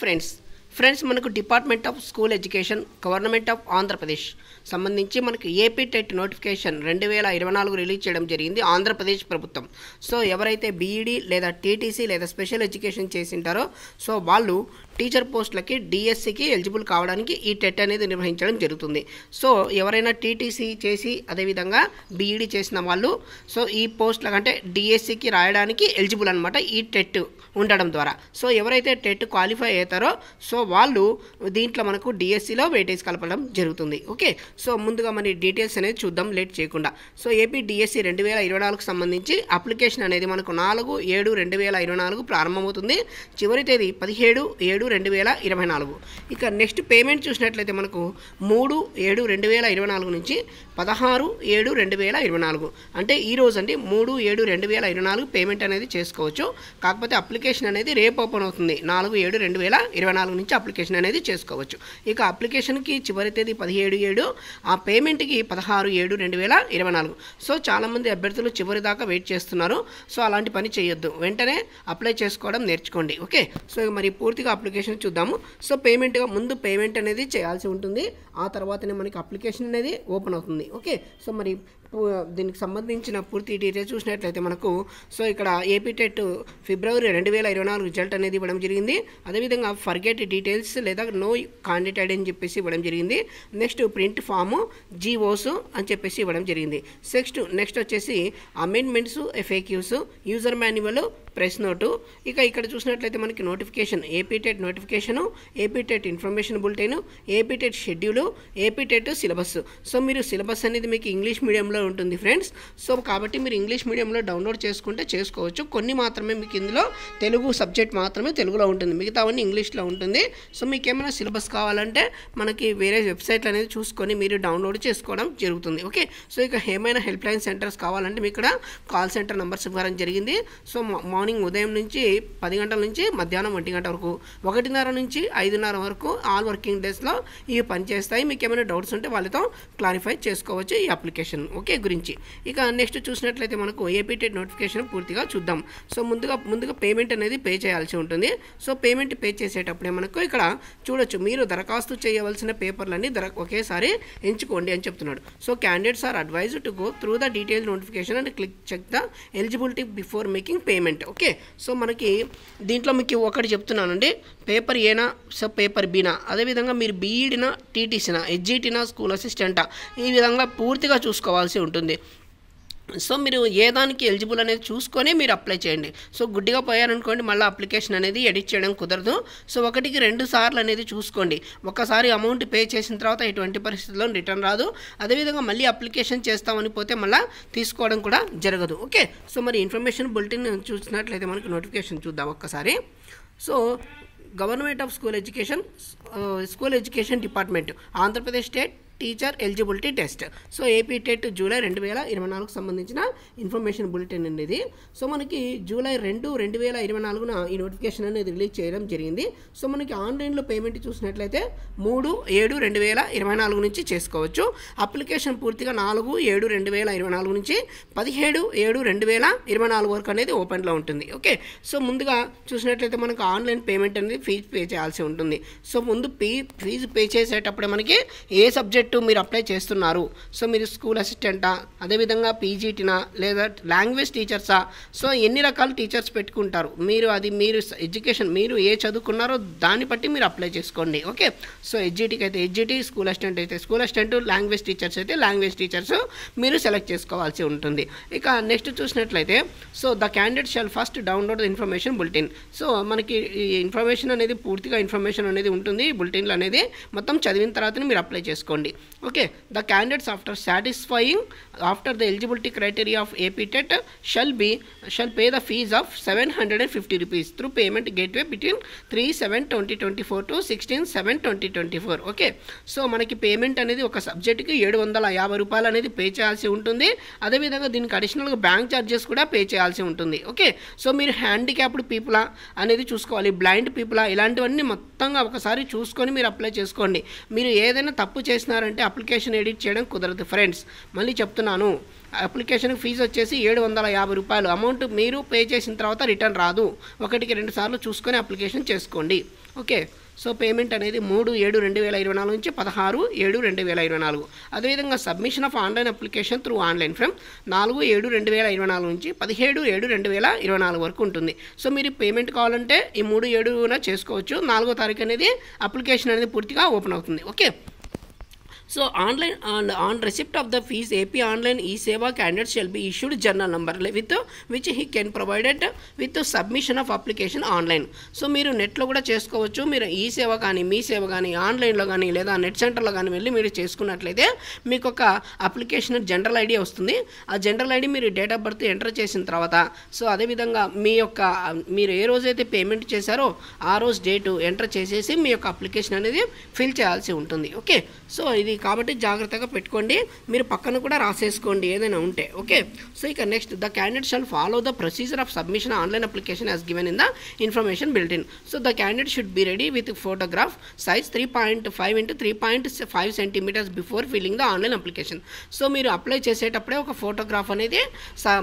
Friends మనకు department of school education government of Andhra Pradesh సంబంధించి మనకు ఏపీ టెట్ నోటిఫికేషన్ 2024 రిలీజ్ చేయడం జరిగింది ఆంధ్రప్రదేశ్ ప్రభుత్వం. సో ఎవరైతే బీఈడి లేదా టీటీసీ లేదా స్పెషల్ ఎడ్యుకేషన్ చేసింటారో సో వాళ్ళు టీచర్ పోస్టులకి డిఎస్సికి ఎలిజిబుల్ కావడానికి ఈ టెట్ అనేది నిర్వహించడం జరుగుతుంది. సో ఎవరైనా టీటీసీ చేసి అదేవిధంగా బీఈడి చేసిన వాళ్ళు సో ఈ పోస్టుల కంటే డిఎస్సికి రాయడానికి ఎలిజిబుల్ అనమాట ఈ టెట్ ఉండడం ద్వారా. సో ఎవరైతే టెట్ క్వాలిఫై అవుతారో సో వాళ్ళు దీంట్లో మనకు డిఎస్సిలో వెయిటేజ్ కలపడం జరుగుతుంది. ఓకే, సో ముందుగా మన డీటెయిల్స్ అనేది చూద్దాం లేట్ చేయకుండా. సో ఏపీ డిఎస్సి 2024కు సంబంధించి అప్లికేషన్ అనేది మనకు 4/7/2024 ప్రారంభమవుతుంది. చివరి తేదీ 17/7/2024. ఇక నెక్స్ట్ పేమెంట్ చూసినట్లయితే మనకు 3/7/2024 నుంచి 16/7/2024 అంటే ఈ రోజు అండి 3/7/2024 పేమెంట్ అనేది చేసుకోవచ్చు. కాకపోతే అప్లికేషన్ అనేది రేపు ఓపెన్ అవుతుంది. 4/7/2024 నుంచి అప్లికేషన్ అనేది చేసుకోవచ్చు. ఇక అప్లికేషన్కి చివరి తేదీ 17/7, ఆ పేమెంట్కి 16/7/2024. సో చాలామంది అభ్యర్థులు చివరి దాకా వెయిట్ చేస్తున్నారు. సో అలాంటి పని చేయొద్దు, వెంటనే అప్లై చేసుకోవడం నేర్చుకోండి. ఓకే, సో మరి పూర్తిగా అప్లికేషన్ చూద్దాము. సో ముందు పేమెంట్ అనేది చేయాల్సి ఉంటుంది, ఆ తర్వాతనే మనకి అప్లికేషన్ అనేది ఓపెన్ అవుతుంది. ఓకే, సో మరి దీనికి సంబంధించిన పూర్తి డీటెయిల్స్ చూసినట్లయితే మనకు సో ఇక్కడ ఏపీ టెట్ ఫిబ్రవరి 2024 రిజల్ట్ అనేది ఇవ్వడం జరిగింది. అదేవిధంగా ఫర్గెట్ డీటెయిల్స్ లేదా నో కాండిడేట్ అని చెప్పేసి ఇవ్వడం జరిగింది. నెక్స్ట్ ప్రింట్ ఫాము జీఓస్ అని చెప్పేసి ఇవ్వడం జరిగింది. నెక్స్ట్ వచ్చేసి amendments, FAQs, user manual, press note. ఇక ఇక్కడ చూసినట్లయితే మనకి notification, AP TET notification, AP TET information bulletin, AP TET schedule, AP TET syllabus. So మీరు సిలబస్ అనేది మీకు ఇంగ్లీష్ మీడియంలో ఉంటుంది ఫ్రెండ్స్. సో కాబట్టి మీరు ఇంగ్లీష్ మీడియంలో డౌన్లోడ్ చేసుకుంటే చేసుకోవచ్చు. కొన్ని మాత్రమే మీకు ఇందులో తెలుగు సబ్జెక్ట్ మాత్రమే తెలుగులో ఉంటుంది, మిగతావన్నీ ఇంగ్లీష్లో ఉంటుంది. సో మీకు ఏమైనా సిలబస్ కావాలంటే మనకి వేరే వెబ్సైట్ అనేది చూసుకొని మీరు డౌన్లోడ్ చేసుకోవడం జరుగుతుంది. ఓకే, సో ఇక ఏమైనా హెల్ప్ లైన్ సెంటర్స్ కావాలంటే మీకు ఇక్కడ కాల్ సెంటర్ నెంబర్స్ ఇవ్వడం జరిగింది. సో మార్నింగ్ ఉదయం నుంచి 10 గంటల నుంచి మధ్యాహ్నం 1 గంట వరకు, 1:30 నుంచి 5:30 వరకు ఆల్ వర్కింగ్ డేస్లో ఇవి పనిచేస్తాయి. మీకు ఏమైనా డౌట్స్ ఉంటే వాళ్ళతో క్లారిఫై చేసుకోవచ్చు ఈ అప్లికేషన్ ఓకే గురించి. ఇక నెక్స్ట్ చూసినట్లయితే మనకు ఏపీ టెట్ నోటిఫికేషన్ పూర్తిగా చూద్దాం. సో ముందుగా పేమెంట్ అనేది పే చేయాల్సి ఉంటుంది. సో పేమెంట్ పే చేసేటప్పుడే మనకు ఇక్కడ చూడొచ్చు, మీరు దరఖాస్తు చేయవలసిన పేపర్లన్నీ ఒకేసారి ఎంచుకోండి అని చెప్తున్నాడు. So candidates are advised to go through the detail notification and click check the eligibility before making payment. Okay, so మనకి దీంట్లో మీకు ఒకటి చెప్తున్నానండి, పేపర్ ఏనా సో పేపర్ బీనా, అదేవిధంగా మీరు బీఈడినా టీటీసీనా హెచ్జిటీనా స్కూల్ అసిస్టెంటా ఈ విధంగా పూర్తిగా చూసుకోవాల్సి ఉంటుంది. సో మీరు ఏ దానికి ఎలిజిబుల్ అనేది చూసుకొని మీరు అప్లై చేయండి. సో గుడ్డిగా పోయారనుకోండి మళ్ళీ అప్లికేషన్ అనేది ఎడిట్ చేయడం కుదరదు. సో 1-2 సార్లు అనేది చూసుకోండి. ఒకసారి అమౌంట్ పే చేసిన తర్వాత ఎటువంటి పరిస్థితుల్లో రిటర్న్ రాదు. అదేవిధంగా మళ్ళీ అప్లికేషన్ చేస్తామని పోతే మళ్ళీ తీసుకోవడం కూడా జరగదు. ఓకే, సో మరి ఇన్ఫర్మేషన్ బులెటిన్ చూసినట్లయితే మనకి నోటిఫికేషన్ చూద్దాం ఒక్కసారి. So government of school education department Andhra Pradesh state teacher eligibility test. So AP TET July 2024కు సంబంధించిన ఇన్ఫర్మేషన్ బులెటిన్ అనేది. సో మనకి జూలై 2, 2024న ఈ నోటిఫికేషన్ అనేది రిలీజ్ చేయడం జరిగింది. సో మనకి ఆన్లైన్లో పేమెంట్ చూసినట్లయితే 3/7/2024 నుంచి చేసుకోవచ్చు. అప్లికేషన్ పూర్తిగా 4/7/2024 నుంచి 17/7/2024 వరకు అనేది ఓపెన్లో ఉంటుంది. ఓకే, సో ముందుగా చూసినట్లయితే మనకు ఆన్లైన్ పేమెంట్ అనేది ఫీజు పే చేయాల్సి ఉంటుంది. సో ముందు ఫీజు పే చేసేటప్పుడే మనకి ఏ సబ్జెక్ట్ మీరు అప్లై చేస్తున్నారు, సో మీరు స్కూల్ అసిస్టెంటా, అదేవిధంగా పీజీటీనా లేదా లాంగ్వేజ్ టీచర్సా, సో ఎన్ని రకాల టీచర్స్ పెట్టుకుంటారు మీరు ఎడ్యుకేషన్ మీరు ఏ చదువుకున్నారో దాన్ని బట్టి మీరు అప్లై చేసుకోండి. ఓకే, సో హెచ్జిటీకి అయితే హెచ్జిటీ, స్కూల్ అసిస్టెంట్ అయితే స్కూల్ అసిస్టెంట్, లాంగ్వేజ్ టీచర్స్ అయితే లాంగ్వేజ్ టీచర్స్ మీరు సెలెక్ట్ చేసుకోవాల్సి ఉంటుంది. ఇక నెక్స్ట్ చూసినట్లయితే so the candidate shall first download the information bulletin. So మనకి ఈ ఇన్ఫర్మేషన్ అనేది పూర్తిగా ఇన్ఫర్మేషన్ అనేది ఉంటుంది బులెటిన్లు అనేది మొత్తం చదివిన తర్వాతనే మీరు అప్లై చేసుకోండి. Okay, the candidates after the eligibility criteria of AP TET shall pay the fees of 750 rupees through payment gateway between 3/7/2024 to 16/7/2024. Okay, so మనకి పేమెంట్ అనేది ఒక సబ్జెక్ట్కి 750 రూపాయలు అనేది పే చేయాల్సి ఉంటుంది. అదేవిధంగా దీనికి అడిషనల్గా బ్యాంక్ ఛార్జెస్ కూడా పే చేయాల్సి ఉంటుంది. ఓకే, సో మీరు హ్యాండిక్యాప్డ్ పీపులా అనేది చూసుకోవాలి, బ్లైండ్ పీపులా, ఇలాంటివన్నీ మొత్తంగా ఒకసారి చూసుకొని మీరు అప్లై చేసుకోండి. మీరు ఏదైనా తప్పు చేసినారంటే చేశారంటే అప్లికేషన్ ఎడిట్ చేయడం కుదరదు ఫ్రెండ్స్. మళ్ళీ చెప్తున్నాను, అప్లికేషన్ ఫీజు వచ్చేసి 750 రూపాయలు. అమౌంట్ మీరు పే చేసిన తర్వాత రిటర్న్ రాదు. 1-2 సార్లు చూసుకొని అప్లికేషన్ చేసుకోండి. ఓకే, సో పేమెంట్ అనేది 3/7/2024 నుంచి 16/7/2024. అదేవిధంగా submission of online application through online from 4/7/2024 నుంచి 17/7/2024 వరకు ఉంటుంది. సో మీరు పేమెంట్ కావాలంటే ఈ 3/7 చేసుకోవచ్చు. 4వ తారీఖు అనేది అప్లికేషన్ అనేది పూర్తిగా ఓపెన్ అవుతుంది. Okay, so online and on receipt of the fees AP online e-seva candidate shall be issued journal number with which he can provided with the submission of application online. So మీరు నెట్లో కూడా చేసుకోవచ్చు. మీరు ఈ సేవ కానీ మీ సేవ కానీ ఆన్లైన్లో కానీ లేదా నెట్ సెంటర్లో కానీ వెళ్ళి మీరు చేసుకున్నట్లయితే మీకు ఒక అప్లికేషన్ జనరల్ ఐడి వస్తుంది. ఆ జనరల్ ఐడి మీరు డేట్ ఆఫ్ బర్త్ ఎంటర్ చేసిన తర్వాత సో అదేవిధంగా మీరు ఏ రోజైతే పేమెంట్ చేశారో ఆ రోజు డేటు ఎంటర్ చేసేసి మీ యొక్క అప్లికేషన్ అనేది ఫిల్ చేయాల్సి ఉంటుంది. ఓకే, సో ఇది కాబట్టి జాగ్రత్తగా పెట్టుకోండి. మీరు పక్కన కూడా రాసేసుకోండి ఏదైనా ఉంటే. ఓకే, సో ఇక next the candidate shall follow the procedure of submission online application as given in the information built-in. So the candidate should be ready with photograph size 3.5 x 3.5 cm before filling the online application. So మీరు apply చేసేటప్పుడే ఒక photograph అనేది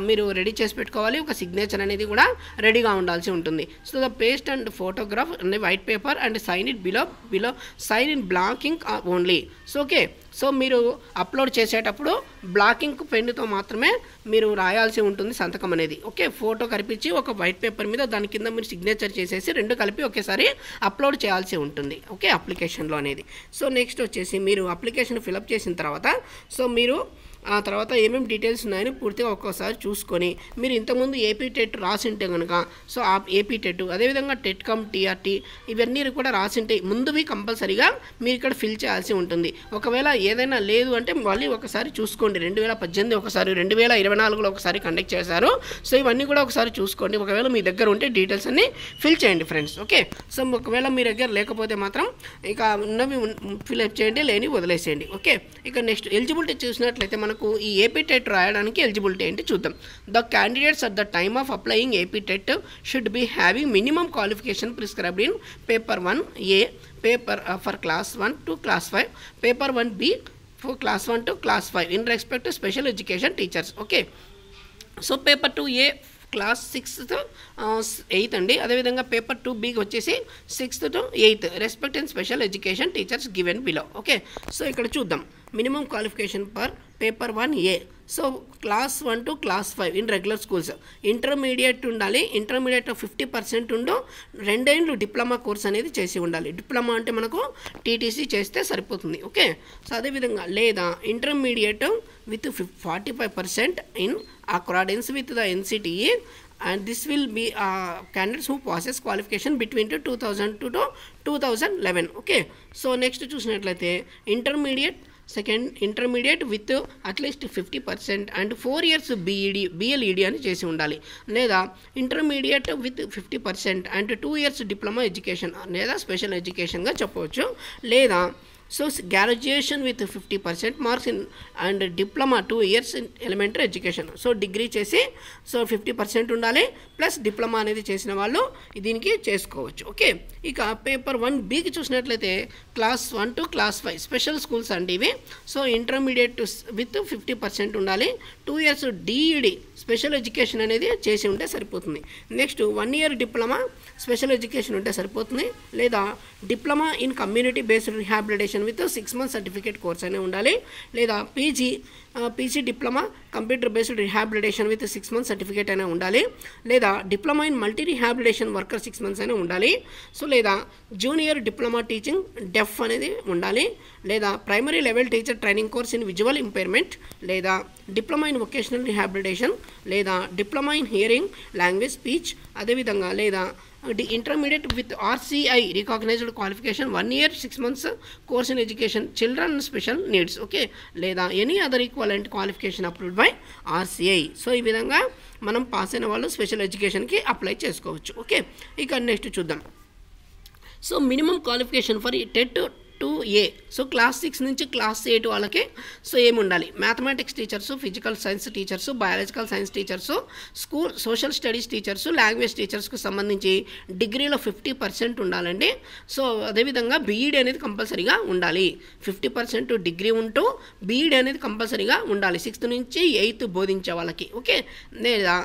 మీరు ready చేసి పెట్టుకోవాలి. ఒక signature అనేది కూడా రెడీగా ఉండాల్సి ఉంటుంది. So the paste and photograph and white paper and sign it below sign in black ink only. So okay, so మీరు అప్లోడ్ చేసేటప్పుడు బ్లాక్ ఇంక్ పెన్నుతో మాత్రమే మీరు రాయాల్సి ఉంటుంది సంతకం అనేది. ఓకే, ఫోటో కనిపించి ఒక వైట్ పేపర్ మీద దాని కింద మీరు సిగ్నేచర్ చేసేసి 2 కలిపి ఒకేసారి అప్లోడ్ చేయాల్సి ఉంటుంది. ఓకే, అప్లికేషన్లో అనేది. సో నెక్స్ట్ వచ్చేసి మీరు అప్లికేషన్ ఫిలప్ చేసిన తర్వాత సో మీరు ఆ తర్వాత ఏమేమి డీటెయిల్స్ ఉన్నాయని పూర్తిగా ఒక్కోసారి చూసుకొని మీరు ఇంతకుముందు ఏపీ టెట్ రాసింటే కనుక సో ఆ ఏపీ టెట్ అదేవిధంగా టెట్కమ్ టీఆర్టీ ఇవన్నీ కూడా రాసింటే ముందువి కంపల్సరీగా మీరు ఇక్కడ ఫిల్ చేయాల్సి ఉంటుంది. ఒకవేళ ఏదైనా లేదు అంటే మళ్ళీ ఒకసారి చూసుకోండి. 2018 ఒకసారి 2024లో ఒకసారి కండక్ట్ చేశారు. సో ఇవన్నీ కూడా ఒకసారి చూసుకోండి. ఒకవేళ మీ దగ్గర ఉంటే డీటెయిల్స్ అన్ని ఫిల్ చేయండి ఫ్రెండ్స్. ఓకే, సో ఒకవేళ మీ దగ్గర లేకపోతే మాత్రం ఇక ఉన్నవి ఫిల్అప్ చేయండి, లేని వదిలేసేయండి. ఓకే, ఇక నెక్స్ట్ ఎలిజిబిలిటీ చూసినట్లయితే మనకు ఈ ఏపీ టెట్ రాయడానికి ఎలిజిబిలిటీ ఏంటి చూద్దాం. The candidates at the time of applying AP TET should be having minimum qualification prescribed in paper 1A paper for class 1 to class 5, paper 1B for class 1 to class 5 in respect to special education teachers. Okay, so paper 2A class 6th to 8th అండి. అదేవిధంగా paper 2B వచ్చేసి 6th to 8th respect and special education teachers given below. Okay, so ఇక్కడ చూద్దాం minimum qualification per paper 1A. So class 1 to class 5 in regular schools. Intermediate ఉండాలి. Intermediate 50% ఉండు. 2 ఏళ్ళు diploma course అనేది చేసి ఉండాలి. డిప్లొమా అంటే మనకు టీటీసీ చేస్తే సరిపోతుంది. ఓకే, సో అదేవిధంగా లేదా intermediate with 45% in accordance with the NCTE and this will be candidates who passes qualification between 2002 to 2011. Okay, so next చూసినట్లయితే intermediate with at least 50% and 4 years BLED అని చేసి ఉండాలి. లేదా intermediate with 50% and 2 years diploma education లేదా special ఎడ్యుకేషన్గా చెప్పవచ్చు. లేదా so graduation with 50% marks in and diploma 2 years in elementary education. So degree చేసి so 50% ఉండాలి ప్లస్ డిప్లొమా అనేది చేసిన వాళ్ళు దీనికి చేసుకోవచ్చు. ఓకే, ఇక పేపర్ 1Bకి చూసినట్లయితే class 1 to class 5 special schools అండి ఇవి. సో ఇంటర్మీడియట్ విత్ 50% ఉండాలి. 2 years DED స్పెషల్ ఎడ్యుకేషన్ అనేది చేసి ఉంటే సరిపోతుంది. Next 1 year diploma special education ఉంటే సరిపోతుంది. లేదా diploma in community based rehabilitation with 6 months certificate course అనే ఉండాలి. లేదా PG diploma computer based rehabilitation with 6 months certificate అయినా ఉండాలి. లేదా diploma in multi rehabilitation worker 6 months అయినా ఉండాలి. సో లేదా జూనియర్ డిప్లొమా టీచింగ్ డెఫ్ అనేది ఉండాలి. లేదా primary level teacher training course in visual impairment. లేదా డిప్లొమా ఇన్ వొకేషనల్ రిహాబిలిటేషన్. లేదా diploma in hearing language speech. అదేవిధంగా లేదా intermediate with RCI recognised qualification 1 year 6 months course in education children special needs. Okay, లేదా any other equivalent qualification approved by RCI. So ఈ విధంగా మనం pass అయిన వాళ్ళు special ఎడ్యుకేషన్కి అప్లై చేసుకోవచ్చు. ఓకే, ఇక నెక్స్ట్ చూద్దాం. So minimum qualification for TET 2 A. So class 6 నుంచి క్లాస్ 8 వాళ్ళకి సో ఏమి ఉండాలి, mathematics teachers, physical science teachers, biological science teachers, school social studies teachers, language టీచర్స్కి సంబంధించి డిగ్రీలో 50% ఉండాలండి. సో అదేవిధంగా బీఈడీ అనేది కంపల్సరీగా ఉండాలి. 50% డిగ్రీ ఉంటూ బీఈడీ అనేది కంపల్సరీగా ఉండాలి 6th నుంచి 8th బోధించే వాళ్ళకి. ఓకే, లేదా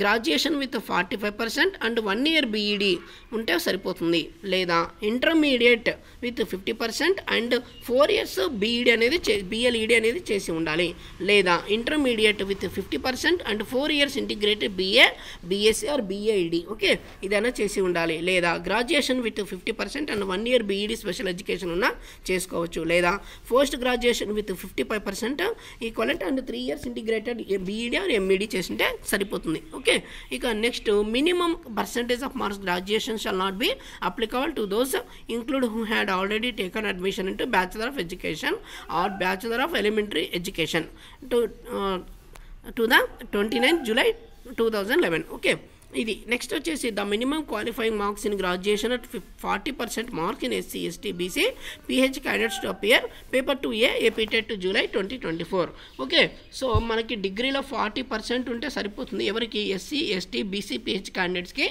graduation with 45% and 1 year BEd ఉంటే సరిపోతుంది. లేదా intermediate with 50% and 4 years BEd అనేది బిఎల్ఈడీ అనేది చేసి ఉండాలి. లేదా intermediate with 50% and 4 years integrated BA, BSc or BAEd. Okay, ఇదైనా చేసి ఉండాలి. లేదా graduation with 50% and 1 year BEd special education ఉన్నా చేసుకోవచ్చు. లేదా post graduation with 55% equivalent and 3 years integrated BEd or MEd చేసింటే సరిపోతుంది. ఓకే, ఇక next minimum percentage of marks graduation shall not be applicable to those included who had already taken admission into Bachelor of Education or Bachelor of Elementary Education to the 29th July 2011. Okay, ఇది next వచ్చేసి the minimum qualifying marks in graduation at 40% mark in SC, ST, BC, PH candidates to appear paper 2A AP TET July 2024. Okay, so మనకి డిగ్రీలో 40% ఉంటే సరిపోతుంది. ఎవరికి, SC, ST, BC, PH క్యాండిడేట్స్కి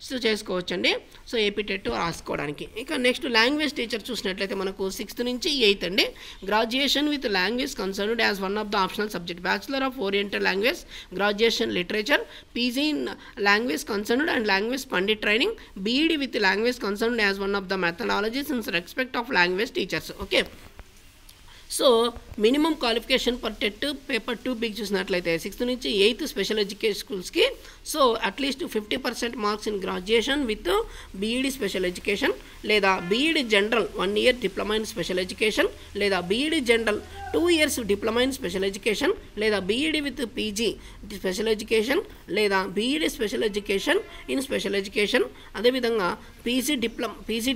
so చేసుకోవచ్చండి. So AP TET రాసుకోవడానికి. ఇక next language teacher చూసినట్లయితే మనకు 6th నుంచి 8th అండి. Graduation with language concerned as one of the optional subject, bachelor of oriental language, graduation literature, PG in language concerned and language pandit training, BEd with language concerned as one of the methodologies in respect of language teachers. Okay, so minimum qualification per TET paper 2 big చూసినట్లయితే 6th నుంచి 8th special education స్కూల్స్కి so at least 50% marks in graduation with BEd special education, లేదా BEd general 1 year diploma in special education, లేదా BEd general 2 years diploma in special education, లేదా BEd with PG special education, లేదా BEd special education in special education, అదేవిధంగా PG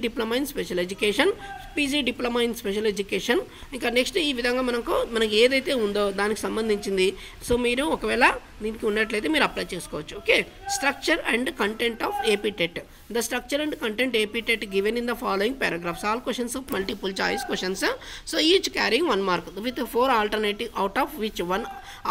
diploma in special education, PG diploma in special education. ఇంకా next ఈ విధంగా మనకి ఏదైతే ఉందో దానికి సంబంధించింది సో మీరు ఒకవేళ దీనికి ఉన్నట్లయితే మీరు అప్లై చేసుకోవచ్చు. Okay, structure and content of AP TET. The structure and content AP TET given in the following paragraphs. All questions of multiple choice questions, so each carrying 1 mark with 4 alternative out of which 1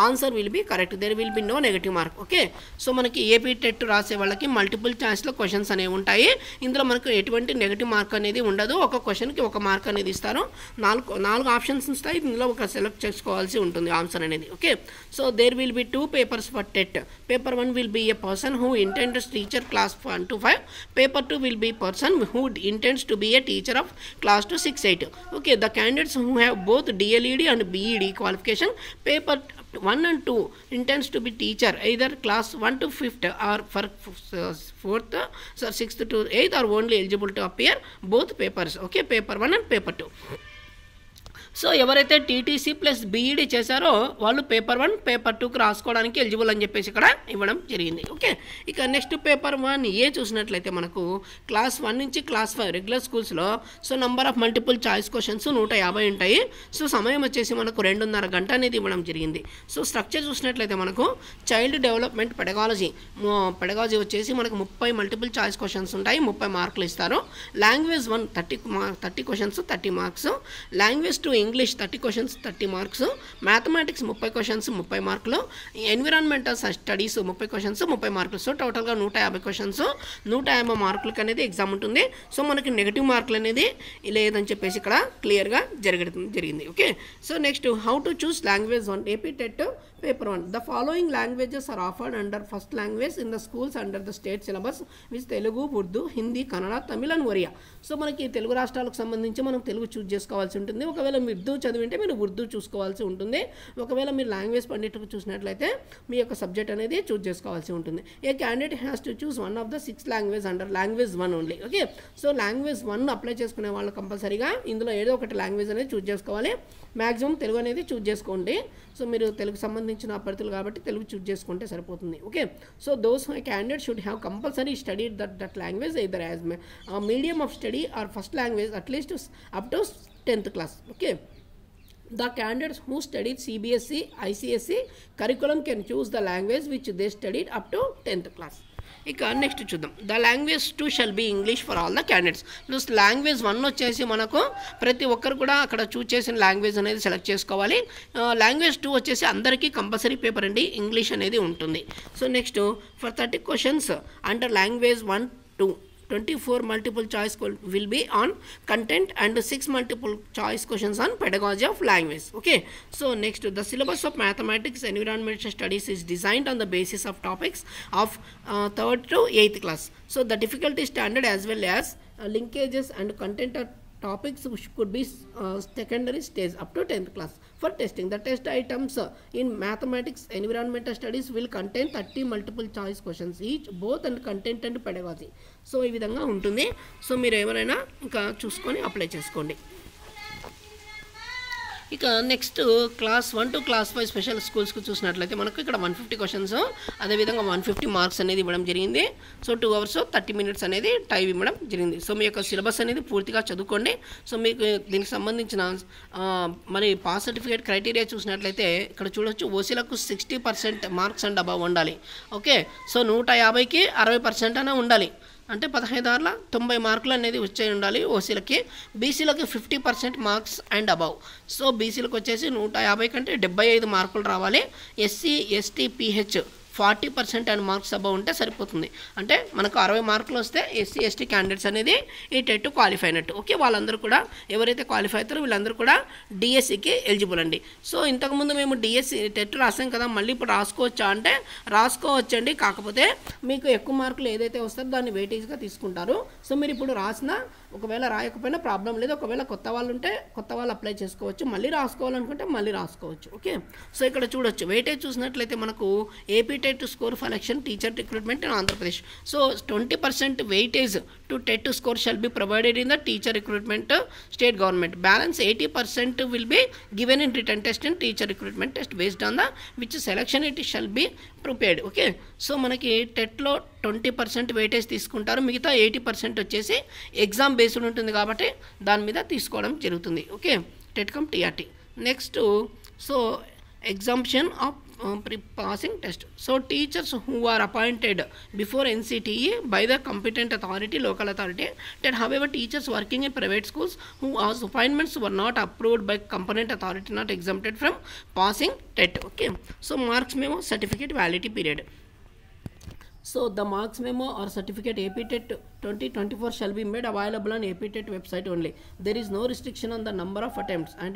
answer will be correct. There will be no negative mark. Okay, so మనకి AP TET రాసే వాళ్ళకి multiple చాయిస్లో questions అనేవి ఉంటాయి. ఇందులో మనకు ఎటువంటి negative mark అనేది ఉండదు. ఒక క్వశ్చన్కి 1 mark అనేది ఇస్తారు. 4 ఆప్షన్స్ ఇస్తాయి. ఇందులో ఒక సెలెక్ట్ చేసుకోవాల్సి ఉంటుంది ఆన్సర్ అనేది. Okay, so there will be 2 papers for TET. Paper 1 will be a person who intends teacher class 1 to 5. Paper 2 will be person who intends to be a teacher of class 2, 6, 8. Okay, the candidates who have both DElEd and BEd qualification, paper 1 and 2 intends to be teacher either class 1 to 5th or for 4th, so 6th to 8th are only eligible to appear both papers. Okay, paper 1 and paper 2. So ఎవరైతే TTC plus B Ed చేశారో వాళ్ళు paper 1 paper 2కి రాసుకోవడానికి eligible అని చెప్పేసి ఇక్కడ ఇవ్వడం జరిగింది. ఓకే, ఇక నెక్స్ట్ పేపర్ 1A చూసినట్లయితే మనకు క్లాస్ 1 నుంచి క్లాస్ 5 రెగ్యులర్ స్కూల్స్లో so number of multiple choice questions 150 ఉంటాయి. సో సమయం వచ్చేసి మనకు 2.5 గంట అనేది ఇవ్వడం జరిగింది. సో స్ట్రక్చర్ చూసినట్లయితే మనకు చైల్డ్ డెవలప్మెంట్ పెడగాలజీ వచ్చేసి మనకు 30 మల్టిపుల్ చాయిస్ క్వశ్చన్స్ ఉంటాయి, 30 మార్కులు ఇస్తారు. Language 1 30 questions 30 marks, language 2 English 30 questions 30 marks, mathematics 30 questions 30 మార్కులు, ఎన్విరాన్మెంటల్ స్టడీస్ 30 క్వశ్చన్స్ 30 మార్కులు. సో టోటల్గా 150 క్వశ్చన్స్ 150 మార్కులకి అనేది ఎగ్జామ్ ఉంటుంది. సో మనకి నెగిటివ్ మార్కులు అనేది లేదని చెప్పేసి ఇక్కడ క్లియర్గా జరిగింది. Okay, so next how to choose language 1 AP TET paper 1. The following languages are offered under first language in the schools under the state syllabus with Telugu, Urdu, Hindi, Kannada, Tamil and Oriya. సో మనకి తెలుగు రాష్ట్రాలకు సంబంధించి మనం తెలుగు చూస్ చేసుకోవాల్సి ఉంటుంది. ఒకవేళ మీరు ఉర్దూ చదివింటే మీరు ఉర్దూ చూసుకోవాల్సి ఉంటుంది. ఒకవేళ మీరు లాంగ్వేజ్ పండిట్కు చూసినట్లయితే మీ యొక్క సబ్జెక్ట్ అనేది చూస్ చేసుకోవాల్సి ఉంటుంది. A candidate has to choose 1 of the 6 language under language 1 only. Okay, so language 1 apply చేసుకునే వాళ్ళు కంపల్సరీగా ఇందులో ఏదో ఒకటి లాంగ్వేజ్ అనేది చూస్ చేసుకోవాలి. మ్యాక్సిమం తెలుగు అనేది చూస్ చేసుకోండి. సో మీరు తెలుగు సంబంధించిన అభ్యర్థులు కాబట్టి తెలుగు చూస్ చేసుకుంటే సరిపోతుంది. Okay, so those candidate should have compulsory studied that language either as medium of study or first language at least up to 10th class. Okay, the candidates who studied CBSE, ICSE curriculum can choose the language which they studied up to 10th class. ఇక next చూద్దాం. The language 2 shall be English for all the candidates. Plus language 1 వచ్చేసి మనకు ప్రతి ఒక్కరు కూడా అక్కడ చూస్ చేసిన language అనేది సెలెక్ట్ చేసుకోవాలి. లాంగ్వేజ్ 2 వచ్చేసి అందరికీ కంపల్సరీ పేపర్ అండి, ఇంగ్లీష్ అనేది ఉంటుంది. So next for 30 questions under language 1 to 24 multiple choice will be on content and 6 multiple choice questions on pedagogy of language. Okay, so next the syllabus of mathematics environmental studies is designed on the basis of topics of 3rd to 8th class. So the difficulty standard as well as linkages and content topics could be secondary stage up to 10th class. For testing, the test items in mathematics environmental studies will contain 30 multiple choice questions each, both and content and pedagogy. So ఈ విధంగా ఉంటుంది. So మీరు ఎవరైనా ఇంకా చూసుకొని apply చేసుకోండి. ఇక next class 1 to class 5 special స్కూల్స్కి చూసినట్లయితే మనకు ఇక్కడ 150 క్వశ్చన్స్, అదేవిధంగా 150 మార్క్స్ అనేది ఇవ్వడం జరిగింది. సో 2 hours 30 minutes అనేది టైం ఇవ్వడం జరిగింది. సో మీ యొక్క సిలబస్ అనేది పూర్తిగా చదువుకోండి. సో మీకు దీనికి సంబంధించిన మరి పాస్ సర్టిఫికేట్ క్రైటీరియా చూసినట్లయితే ఇక్కడ చూడొచ్చు, ఓసీలకు 60% మార్క్స్ అండ్ అబవ్ ఉండాలి. ఓకే, సో 150కి 60% అనే ఉండాలి, అంటే 15 90 మార్కులు అనేది వచ్చే ఉండాలి ఓసీలకి. బీసీలకి 50% మార్క్స్ అండ్ అబవ్. సో బీసీలకు వచ్చేసి 150 కంటే 75 మార్కులు రావాలి. SC ST pH 40% and marks above ఉంటే సరిపోతుంది. అంటే మనకు 60 మార్కులు వస్తే ఎస్సీ ఎస్టీ క్యాండిడేట్స్ అనేది ఈ టెట్ క్వాలిఫై అయినట్టు. ఓకే, వాళ్ళందరూ కూడా ఎవరైతే క్వాలిఫై అవుతారో వీళ్ళందరూ కూడా డిఎస్సికి ఎలిజిబుల్ అండి. సో ఇంతకుముందు మేము డిఎస్సి టెట్ రాసాం కదా, మళ్ళీ ఇప్పుడు రాసుకోవచ్చా అంటే రాసుకోవచ్చండి. కాకపోతే మీకు ఎక్కువ మార్కులు ఏదైతే వస్తారో దాన్ని వెయిటేజ్గా తీసుకుంటారు. సో మీరు ఇప్పుడు రాసిన ఒకవేళ రాయకపోయినా ప్రాబ్లం లేదు. ఒకవేళ కొత్త వాళ్ళు ఉంటే కొత్త వాళ్ళు అప్లై చేసుకోవచ్చు, మళ్ళీ రాసుకోవాలనుకుంటే మళ్ళీ రాసుకోవచ్చు. ఓకే, సో ఇక్కడ చూడొచ్చు వెయిటేజ్ చూసినట్లయితే మనకు AP TET score for election teacher recruitment in Andhra Pradesh. So 20% weightage to TET score shall be provided in the teacher recruitment state government. Balance 80% will be given in return test in teacher recruitment test based on the which selection it shall be prepared. Okay, so మనకి టెట్లో 20% weightage తీసుకుంటారు, మిగతా 80% వచ్చేసి exam based ఉంటుంది కాబట్టి దాని మీద తీసుకోవడం జరుగుతుంది. Okay, TET come TRT. Next so exemption of passing test. So teachers who are appointed before NCTE by the competent authority, local authority, that however teachers working in private schools whose appointments were not approved by competent authority not exempted from passing TET. Okay, so marks memo certificate validity period. So the marks memo or certificate AP TET 2024 shall be made available on AP TET website only. There is no restriction on the number of attempts, and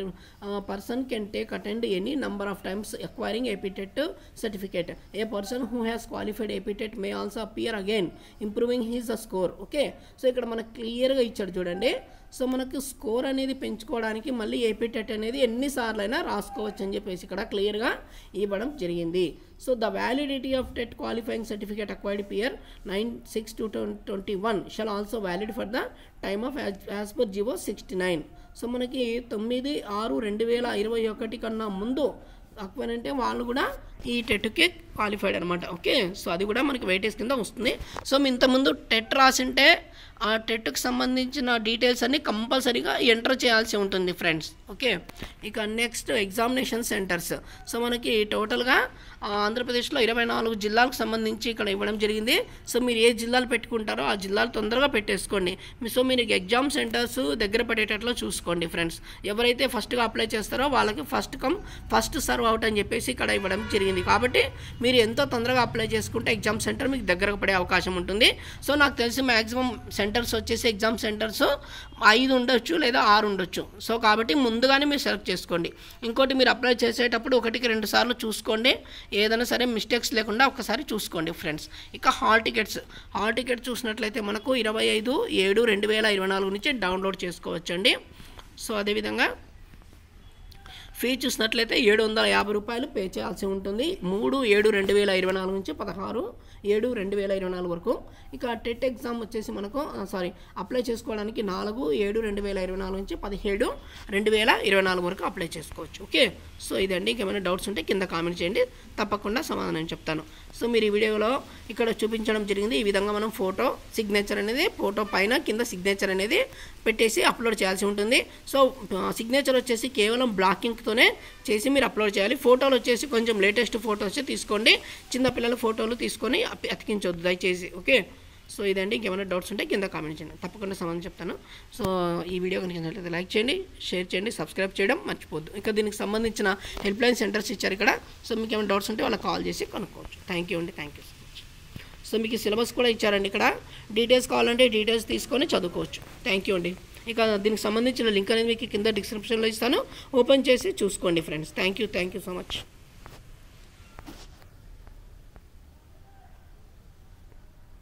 a person can attend any number of times acquiring AP TET certificate. A person who has qualified AP TET may also appear again, improving his score. Okay, so ఇక్కడ మనకు క్లియర్గా ఇచ్చాడు చూడండి. So మనకు score అనేది పెంచుకోవడానికి మళ్ళీ AP TET అనేది ఎన్నిసార్లు అయినా రాసుకోవచ్చు అని చెప్పేసి ఇక్కడ క్లియర్గా ఇవ్వడం జరిగింది. So the validity of TET qualifying certificate acquired prior 9/6/2021 shall also valid for the time of as per GO 69. సో మనకి 9/6/2021 కన్నా ముందు అక్వైర్ అంటే వాళ్ళు కూడా ఈ టెట్కి క్వాలిఫైడ్ అనమాట. ఓకే, సో అది కూడా మనకి వెయిటేజ్ కింద వస్తుంది. సో మీ ఇంతకుముందు టెట్ రాసింటే ఆ టెట్కి సంబంధించిన డీటెయిల్స్ అన్నీ కంపల్సరీగా ఎంటర్ చేయాల్సి ఉంటుంది ఫ్రెండ్స్. ఓకే, ఇక నెక్స్ట్ ఎగ్జామినేషన్ సెంటర్స్. సో మనకి టోటల్గా ఆంధ్రప్రదేశ్లో 24 జిల్లాలకు సంబంధించి ఇక్కడ ఇవ్వడం జరిగింది. సో మీరు ఏ జిల్లాలు పెట్టుకుంటారో ఆ జిల్లాలు తొందరగా పెట్టేసుకోండి. సో మీరు ఎగ్జామ్ సెంటర్స్ దగ్గర పెట్టేటట్లు చూసుకోండి ఫ్రెండ్స్. ఎవరైతే ఫస్ట్గా అప్లై చేస్తారో వాళ్ళకి ఫస్ట్ సర్వ్ అవుట్ అని చెప్పేసి ఇక్కడ ఇవ్వడం జరిగింది. కాబట్టి మీరు ఎంతో తొందరగా అప్లై చేసుకుంటే ఎగ్జామ్ సెంటర్ మీకు దగ్గరకు పడే అవకాశం ఉంటుంది. సో నాకు తెలిసి మ్యాక్సిమం సెంటర్స్ వచ్చేసి ఎగ్జామ్ సెంటర్స్ 5 ఉండొచ్చు లేదా 6 ఉండొచ్చు. సో కాబట్టి ముందుగానే మీరు సెలెక్ట్ చేసుకోండి. ఇంకోటి మీరు అప్లై చేసేటప్పుడు 1కి 2 సార్లు చూసుకోండి, ఏదైనా సరే మిస్టేక్స్ లేకుండా ఒకసారి చూసుకోండి ఫ్రెండ్స్. ఇక హాల్ టికెట్ చూసినట్లయితే మనకు 25/7/2024 నుంచి డౌన్లోడ్ చేసుకోవచ్చండి. సో అదేవిధంగా ఫీ చూసినట్లయితే 750 రూపాయలు పే చేయాల్సి ఉంటుంది. 3/7/2024 నుంచి 16/7/2024 వరకు. ఇక టెట్ ఎగ్జామ్ వచ్చేసి మనకు అప్లై చేసుకోవడానికి 4/7/2024 నుంచి 17/2024 వరకు అప్లై చేసుకోవచ్చు. ఓకే, సో ఇదండి. ఇంకేమైనా డౌట్స్ ఉంటే కింద కామెంట్ చేయండి, తప్పకుండా సమాధానం చెప్తాను. సో మీరు ఈ వీడియోలో ఇక్కడ చూపించడం జరిగింది. ఈ విధంగా మనం సిగ్నేచర్ అనేది ఫోటో పైన కింద సిగ్నేచర్ అనేది పెట్టేసి అప్లోడ్ చేయాల్సి ఉంటుంది. సో సిగ్నేచర్ వచ్చేసి కేవలం బ్లాకింగ్తో ఫొటోస్తోనే చేసి మీరు అప్లోడ్ చేయాలి. ఫోటోలు వచ్చేసి కొంచెం లేటెస్ట్ ఫొటోస్ తీసుకోండి, చిన్నపిల్లల ఫోటోలు తీసుకొని అతికించవద్దు దయచేసి. ఓకే, సో ఇదండి. ఇంకేమైనా డౌట్స్ ఉంటే కింద కామెంట్ చేయండి, తప్పకుండా సమాధానం చెప్తాను. సో ఈ వీడియో కనుక నచ్చినట్లయితే లైక్ చేయండి, షేర్ చేయండి, సబ్స్క్రైబ్ చేయడం మర్చిపోద్దు. ఇంకా దీనికి సంబంధించిన హెల్ప్ లైన్ సెంటర్స్ ఇచ్చారు ఇక్కడ. సో మీకు ఏమైనా డౌట్స్ ఉంటే వాళ్ళకి కాల్ చేసి కనుక్కోవచ్చు. థ్యాంక్ యూ అండి, thank you so much. So మీకు సిలబస్ కూడా ఇచ్చారండి ఇక్కడ, డీటెయిల్స్ కావాలంటే డీటెయిల్స్ తీసుకొని చదువుకోవచ్చు. థ్యాంక్ యూ అండి. ఇక దీనికి సంబంధించిన లింక్ అనేది మీకు కింద డిస్క్రిప్షన్లో ఇస్తాను, ఓపెన్ చేసి చూసుకోండి friends. Thank you so much.